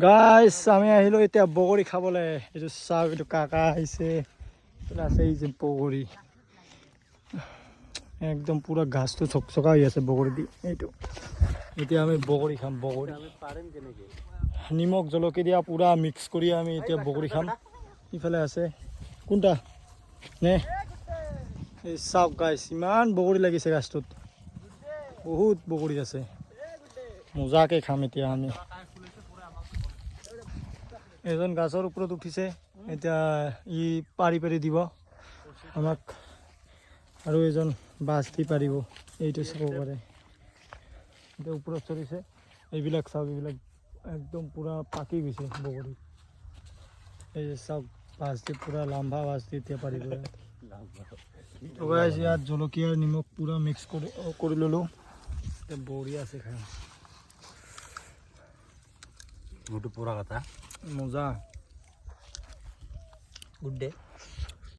গাইছ আমি আহিলোঁ এতিয়া বগৰী খাবলৈ। এইটো চাওক, এইটো কাকা আহিছে, আছে এই যে বগৰী একদম পুৰা ঘাসটো চকচকা হৈ আছে বগৰী দি। এইটো এতিয়া আমি বগৰী খাম। বগৰী নিমখ জলকীয়া দিয়া পুৰা মিক্স কৰি আমি এতিয়া বগৰী খাম। ইফালে আছে কোনটা নে এই চাওক গাইছ, ইমান বগৰী লাগিছে গাছটোত, বহুত বগৰী আছে। মজাকে খাম এতিয়া আমি। এজন গাছৰ ওপৰত উঠিছে, এতিয়া ই পাৰি পাৰি দিব আমাক, আৰু এজন বাছ দি পাৰিব। এইটো চাব পাৰে, এতিয়া ওপৰত চলিছে। এইবিলাক চাওক, এইবিলাক একদম পুৰা পাকি গৈছে বগৰী। এই যে চাওক, বাছ দি পুৰা লাম্বা বাছ দি এতিয়া পাৰিব। ইয়াত জলকীয়া নিমখ পুৰা মিক্স কৰি ল'লোঁ। এতিয়া বঢ়িয়া আছে খাই, মোৰটো পুৰা কথা মজা। Good day.